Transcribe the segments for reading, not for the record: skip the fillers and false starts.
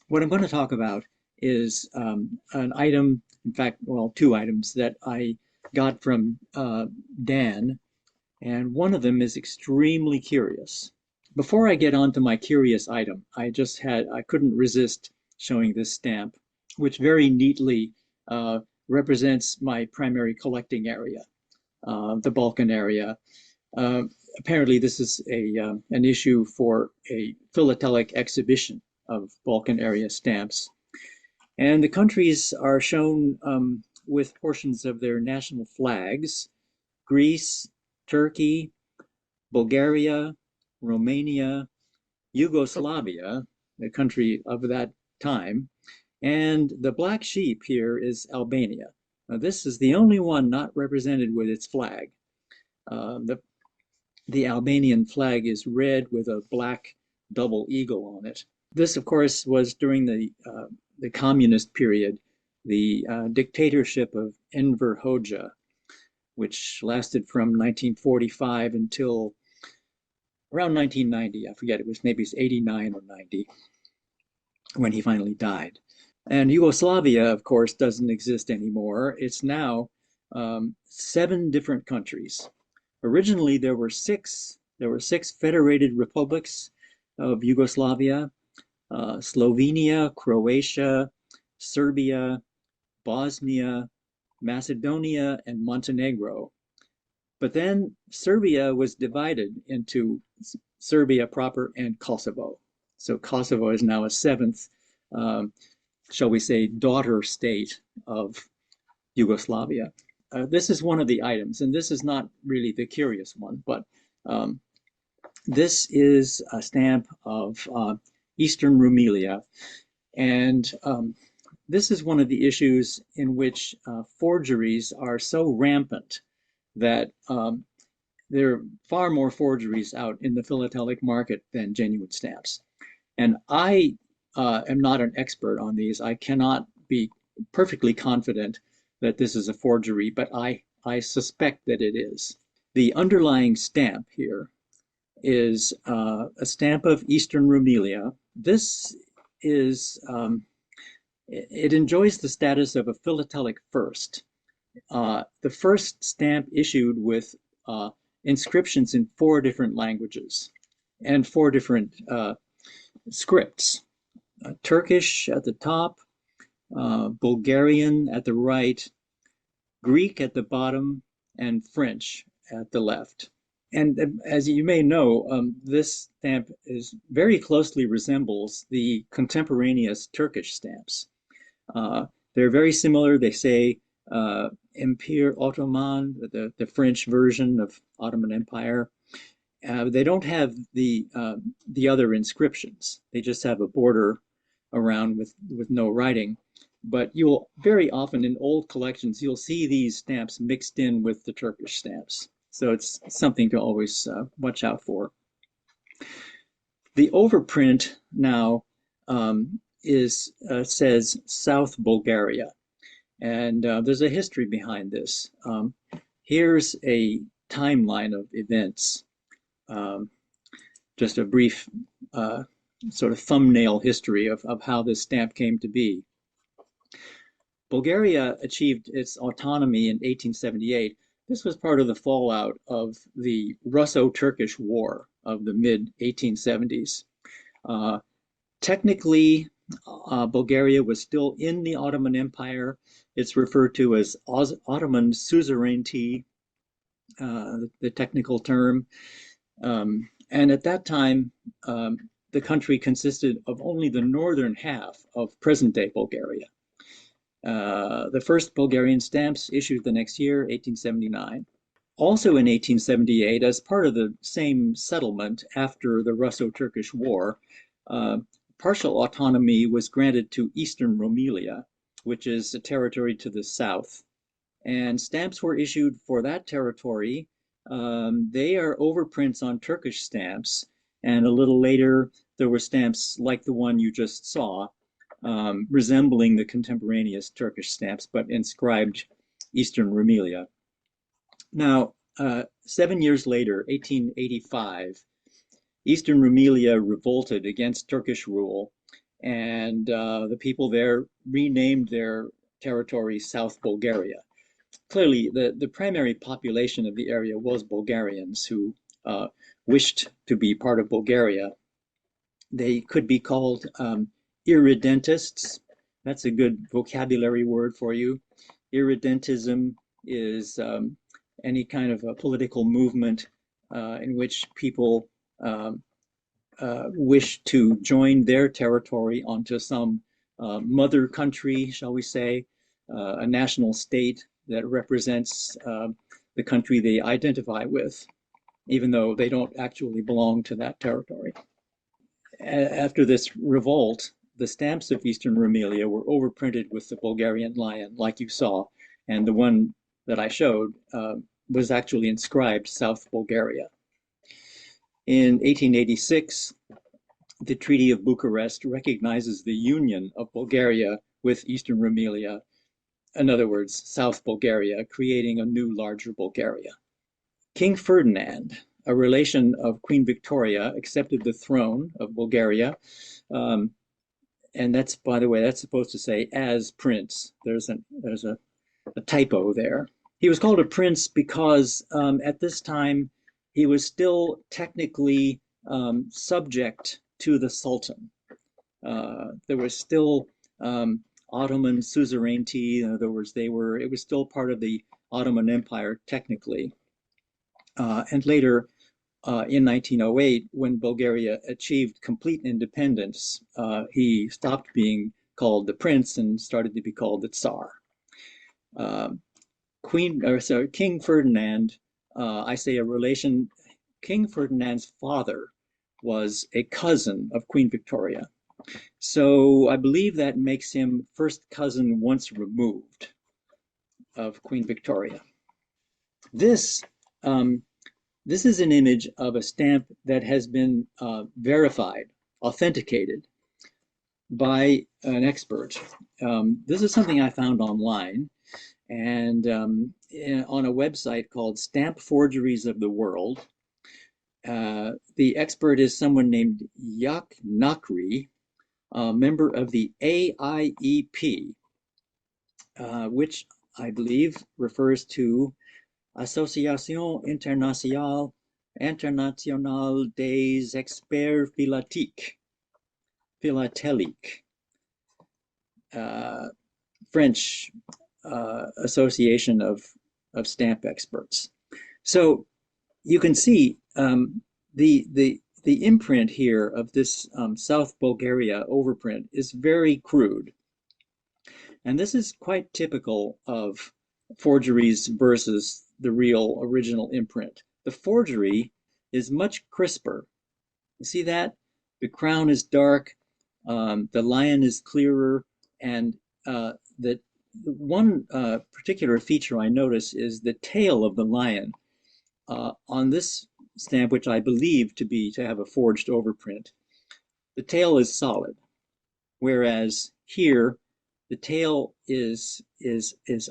What I'm going to talk about is an item, in fact, well, two items that I got from Dan, and one of them is extremely curious. Before I get on to my curious item, I couldn't resist showing this stamp, which very neatly represents my primary collecting area, the Balkan area. Uh, Apparently, this is an issue for a philatelic exhibition of Balkan area stamps. And the countries are shown with portions of their national flags: Greece, Turkey, Bulgaria, Romania, Yugoslavia, the country of that time, and the black sheep here is Albania. Now, this is the only one not represented with its flag. The Albanian flag is red with a black double eagle on it. This, of course, was during the communist period, the dictatorship of Enver Hoxha, which lasted from 1945 until around 1990. I forget, it was maybe 89 or 90 when he finally died. And Yugoslavia, of course, doesn't exist anymore. It's now 7 different countries. Originally, there were six federated republics of Yugoslavia: Slovenia, Croatia, Serbia, Bosnia, Macedonia, and Montenegro. But then Serbia was divided into Serbia proper and Kosovo. So Kosovo is now a 7th, shall we say, daughter state of Yugoslavia. This is one of the items, and this is not really the curious one, but this is a stamp of Eastern Rumelia. And this is one of the issues in which forgeries are so rampant that there are far more forgeries out in the philatelic market than genuine stamps. And I am not an expert on these. I cannot be perfectly confident that this is a forgery, but I suspect that it is. The underlying stamp here is a stamp of Eastern Rumelia. This is, it enjoys the status of a philatelic first. The first stamp issued with inscriptions in 4 different languages and 4 different scripts. Turkish at the top, Bulgarian at the right, Greek at the bottom, and French at the left. And as you may know, this stamp very closely resembles the contemporaneous Turkish stamps. They're very similar. They say Empire Ottoman, the French version of Ottoman Empire. They don't have the other inscriptions. They just have a border around with no writing. But you'll very often in old collections, you'll see these stamps mixed in with the Turkish stamps. So it's something to always watch out for. The overprint now says South Bulgaria. And there's a history behind this. Here's a timeline of events. Just a brief sort of thumbnail history of how this stamp came to be. Bulgaria achieved its autonomy in 1878. This was part of the fallout of the Russo-Turkish War of the mid-1870s. Technically, Bulgaria was still in the Ottoman Empire. It's referred to as Ottoman suzerainty, the technical term. And at that time, the country consisted of only the northern half of present-day Bulgaria. The first Bulgarian stamps issued the next year, 1879. Also in 1878, as part of the same settlement after the Russo-Turkish War, partial autonomy was granted to Eastern Rumelia, which is a territory to the south. And stamps were issued for that territory. They are overprints on Turkish stamps. And a little later, there were stamps like the one you just saw, resembling the contemporaneous Turkish stamps, but inscribed Eastern Rumelia. Now, 7 years later, 1885, Eastern Rumelia revolted against Turkish rule, and the people there renamed their territory South Bulgaria. Clearly, the primary population of the area was Bulgarians who wished to be part of Bulgaria. They could be called irredentists. That's a good vocabulary word for you. Irredentism is any kind of a political movement in which people wish to join their territory onto some mother country, shall we say, a national state that represents the country they identify with, even though they don't actually belong to that territory. After this revolt, the stamps of Eastern Rumelia were overprinted with the Bulgarian lion, like you saw, and the one that I showed was actually inscribed South Bulgaria. In 1886, the Treaty of Bucharest recognizes the union of Bulgaria with Eastern Rumelia, in other words, South Bulgaria, creating a new, larger Bulgaria. King Ferdinand, a relation of Queen Victoria, accepted the throne of Bulgaria. And that's, by the way, that's supposed to say as prince. There's a typo there. He was called a prince because at this time he was still technically subject to the Sultan. There was still Ottoman suzerainty. In other words, it was still part of the Ottoman Empire technically. And later, in 1908, when Bulgaria achieved complete independence, he stopped being called the prince and started to be called the Tsar. King Ferdinand, I say a relation, King Ferdinand's father was a cousin of Queen Victoria. So I believe that makes him first cousin once removed of Queen Victoria. This is an image of a stamp that has been verified, authenticated by an expert. This is something I found online and on a website called Stamp Forgeries of the World. The expert is someone named Yak Nakri, a member of the AIEP, which I believe refers to Association Internationale des Experts Philatelic, French association of stamp experts. So you can see the imprint here of this South Bulgaria overprint is very crude. And this is quite typical of forgeries versus the real original imprint. The forgery is much crisper. You see that? The crown is dark, the lion is clearer, and the one particular feature I notice is the tail of the lion. On this stamp, which I believe to have a forged overprint, the tail is solid, whereas here the tail is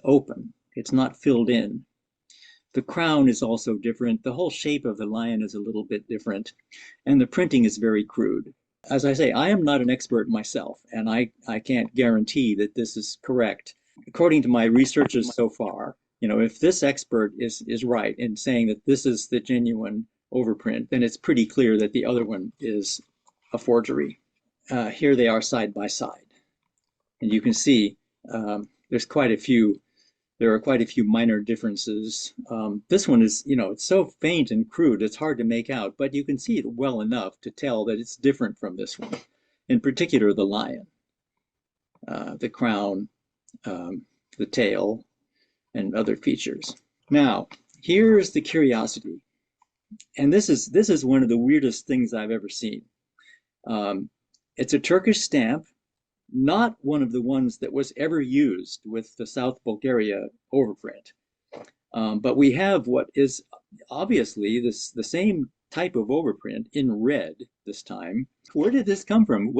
open. It's not filled in. The crown is also different. The whole shape of the lion is a little bit different, and the printing is very crude. As I say, I am not an expert myself, and I can't guarantee that this is correct. According to my researches so far, if this expert is right in saying that this is the genuine overprint, then it's pretty clear that the other one is a forgery. Here they are side by side, and you can see there are quite a few minor differences. This one is, it's so faint and crude, it's hard to make out, but you can see it well enough to tell that it's different from this one. In particular, the lion, the crown, the tail, and other features. Now, here's the curiosity. And this is one of the weirdest things I've ever seen. It's a Turkish stamp, not one of the ones that was ever used with the South Bulgaria overprint. But we have what is obviously the same type of overprint in red this time. Where did this come from?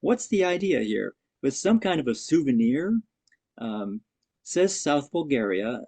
What's the idea here? With some kind of a souvenir? Says South Bulgaria,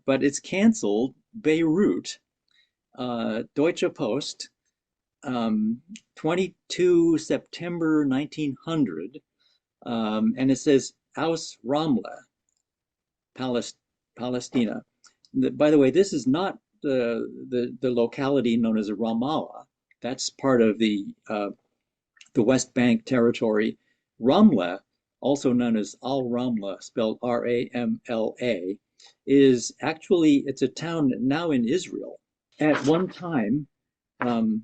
but it's canceled Beirut, Deutsche Post. 22 September 1900, and it says Aus Ramla, Palestina. By the way, this is not the locality known as Ramallah. That's part of the West Bank territory. Ramla, also known as Al Ramla, spelled Ramla, is actually it's a town now in Israel. At one time, um,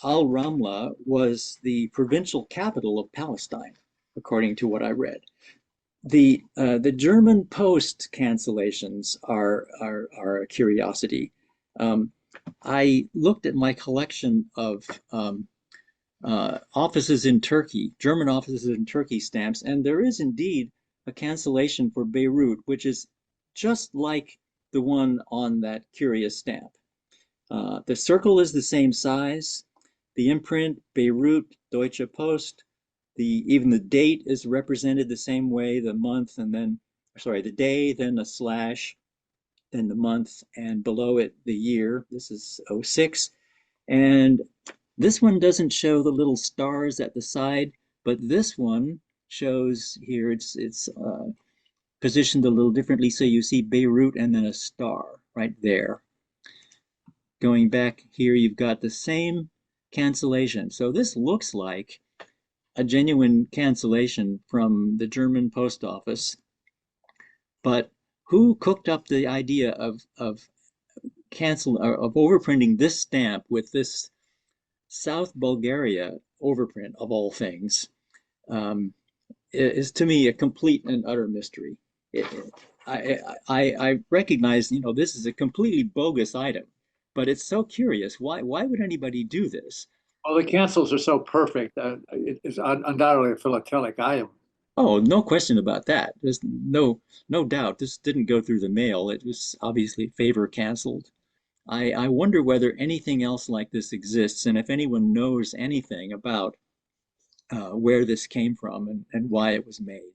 Al Ramla was the provincial capital of Palestine, according to what I read. The German post cancellations are a curiosity. I looked at my collection of offices in Turkey, German offices in Turkey stamps, and there is indeed a cancellation for Beirut, which is just like the one on that curious stamp. The circle is the same size. The imprint, Beirut, Deutsche Post, even the date is represented the same way, the month, and then, sorry, the day, then a slash, then the month, and below it, the year. This is '06. And this one doesn't show the little stars at the side, but this one shows here, it's positioned a little differently. So you see Beirut and then a star right there. Going back here, you've got the same cancellation. So this looks like a genuine cancellation from the German post office. But who cooked up the idea of overprinting this stamp with this South Bulgaria overprint of all things? Is to me a complete and utter mystery. I recognize, this is a completely bogus item, but it's so curious. Why would anybody do this? Well, the cancels are so perfect. It is undoubtedly a philatelic item. Oh, no question about that. There's no doubt. This didn't go through the mail. It was obviously favor canceled. I wonder whether anything else like this exists, and if anyone knows anything about where this came from and why it was made.